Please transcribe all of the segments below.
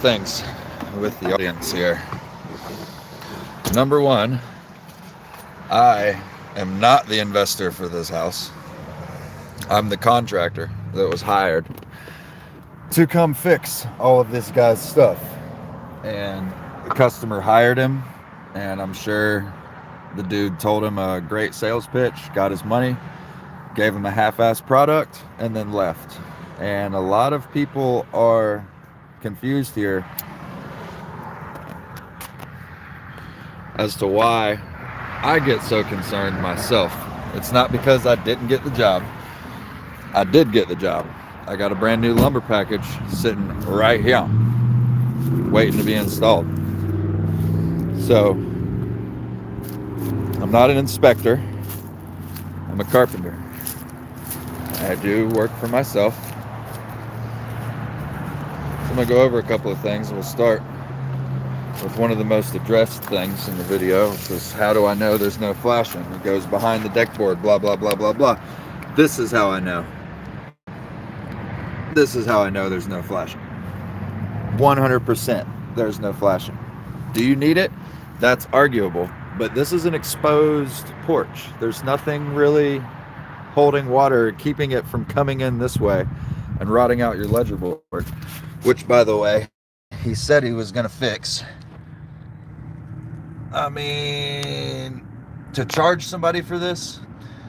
things with the audience here. Number one, I am not the investor for this house. I'm the contractor that was hired to come fix all of this guy's stuff. And the customer hired him, and I'm sure the dude told him a great sales pitch, got his money, gave him a half-assed product, and then left. And a lot of people are confused here as to why I get so concerned myself. It's not because I didn't get the job. I did get the job. I got a brand new lumber package sitting right here, waiting to be installed. So, I'm not an inspector. I'm a carpenter. I do work for myself. So I'm going to go over a couple of things, and we'll start with one of the most addressed things in the video, which is how do I know there's no flashing? It goes behind the deck board, blah, blah, blah, blah, blah. This is how I know. This is how I know there's no flashing. 100% there's no flashing. Do you need it? That's arguable. But this is an exposed porch. There's nothing really holding water, keeping it from coming in this way and rotting out your ledger board. Which, by the way, he said he was going to fix. I mean, to charge somebody for this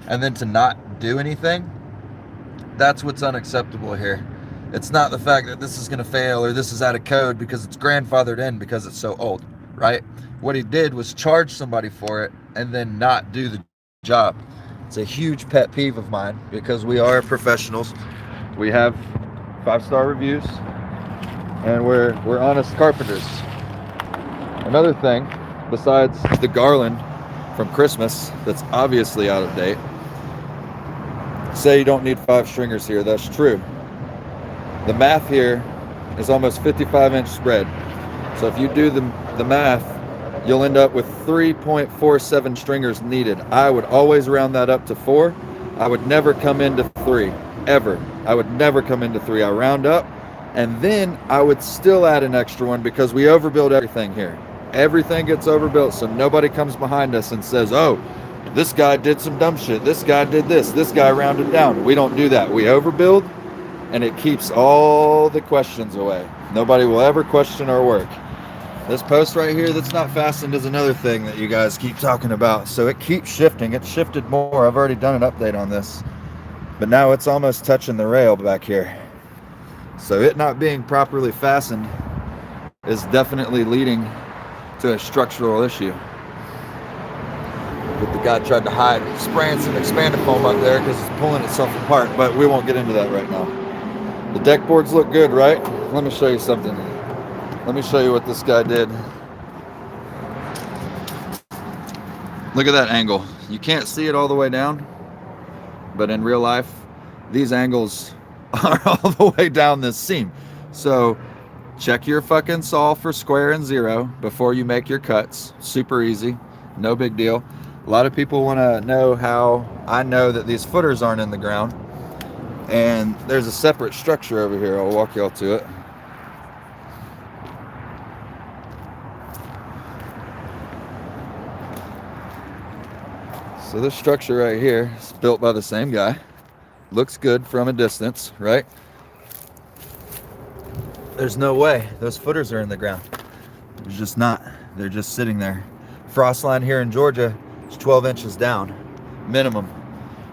and then to not do anything, that's what's unacceptable here. It's not the fact that this is going to fail or this is out of code because it's grandfathered in because it's so old, right? What he did was charge somebody for it and then not do the job. It's a huge pet peeve of mine because we are professionals. We have 5-star reviews and we're honest carpenters. Another thing, besides the garland from Christmas that's obviously out of date, say you don't need 5 stringers here, that's true. The math here is almost 55-inch spread. So if you do the math, you'll end up with 3.47 stringers needed. I would always round that up to 4. I would never come into 3, ever. I would never come into 3. I round up, and then I would still add an extra one because we overbuild everything here. Everything gets overbuilt, so nobody comes behind us and says, oh, this guy did some dumb shit. This guy did this guy rounded down. We don't do that. We overbuild, and it keeps all the questions away. Nobody will ever question our work. This post right here that's not fastened is another thing that you guys keep talking about. So it keeps shifting. It's shifted more. I've already done an update on this. But now it's almost touching the rail back here. So it not being properly fastened is definitely leading to a structural issue. But the guy tried to hide spraying some expander foam up there because it's pulling itself apart. But we won't get into that right now. The deck boards look good, right? Let me show you something. Let me show you what this guy did. Look at that angle. You can't see it all the way down, but in real life, these angles are all the way down this seam. So check your fucking saw for square and 0 before you make your cuts. Super easy, no big deal. A lot of people want to know how I know that these footers aren't in the ground. And there's a separate structure over here. I'll walk y'all to it. So this structure right here is built by the same guy. Looks good from a distance, right? There's no way those footers are in the ground. There's just not. They're just sitting there. Frost line here in Georgia is 12 inches down, minimum.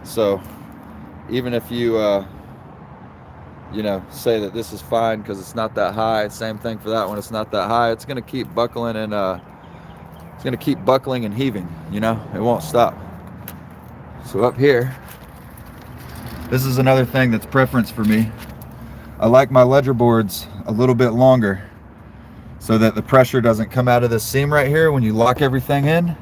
So even if you, say that this is fine because it's not that high, same thing for that one, it's not that high, it's going to keep buckling and it's going to keep buckling and heaving, it won't stop. So up here, this is another thing that's preference for me. I like my ledger boards a little bit longer so that the pressure doesn't come out of this seam right here. When you lock everything in,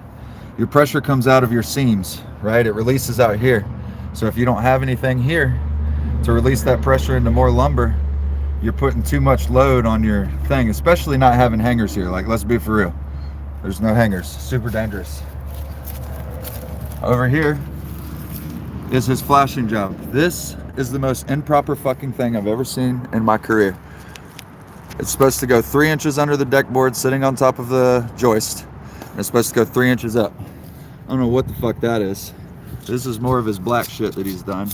your pressure comes out of your seams, right? It releases out here. So if you don't have anything here to release that pressure into more lumber, you're putting too much load on your thing, especially not having hangers here. Like, let's be for real. There's no hangers. Super dangerous. Over here is his flashing job. This is the most improper fucking thing I've ever seen in my career. It's supposed to go 3 inches under the deck board sitting on top of the joist. And it's supposed to go 3 inches up. I don't know what the fuck that is. This is more of his black shit that he's done.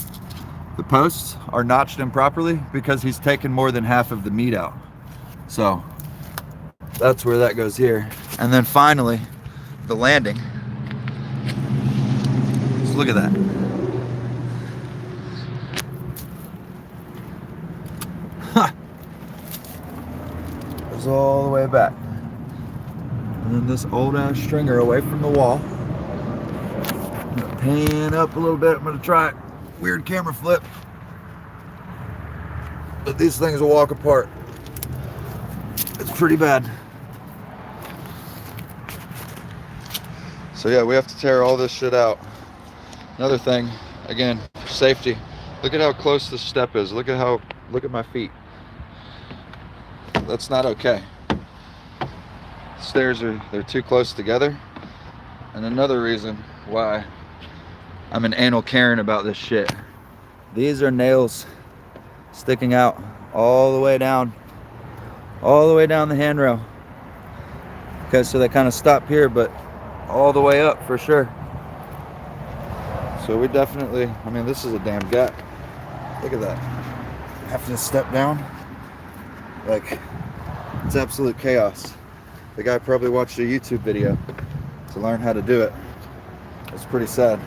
The posts are notched improperly because he's taken more than half of the meat out. So that's where that goes here. And then finally, the landing. Just look at that. Ha! Goes all the way back. And then this old ass stringer away from the wall. I'm gonna pan up a little bit. I'm gonna try it. Weird camera flip. But these things will walk apart. It's pretty bad. So yeah, we have to tear all this shit out. Another thing, again, safety. Look at how close this step is. Look at my feet. That's not okay. Stairs they're too close together. And another reason why I'm an anal Karen about this shit. These are nails sticking out all the way down the handrail. Okay, so they kind of stop here, but all the way up for sure. So we definitely, I mean, this is a damn gap. Look at that. Having to step down. Like, it's absolute chaos. The guy probably watched a YouTube video to learn how to do it. It's pretty sad.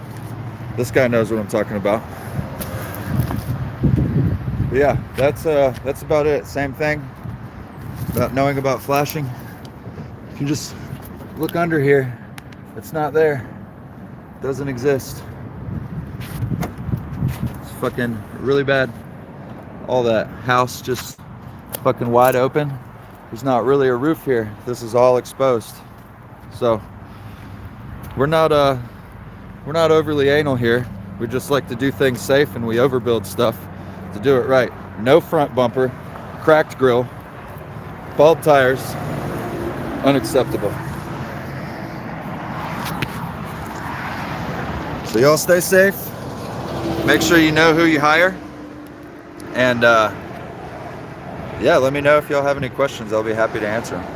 This guy knows what I'm talking about. But yeah, that's about it. Same thing about knowing about flashing. You can just look under here. It's not there. It doesn't exist. It's fucking really bad. All that house just fucking wide open. There's not really a roof here. This is all exposed. So we're not overly anal here. We just like to do things safe, and we overbuild stuff to do it right. No front bumper, cracked grill, bald tires, unacceptable. So y'all stay safe. Make sure you know who you hire. And yeah, let me know if y'all have any questions. I'll be happy to answer them.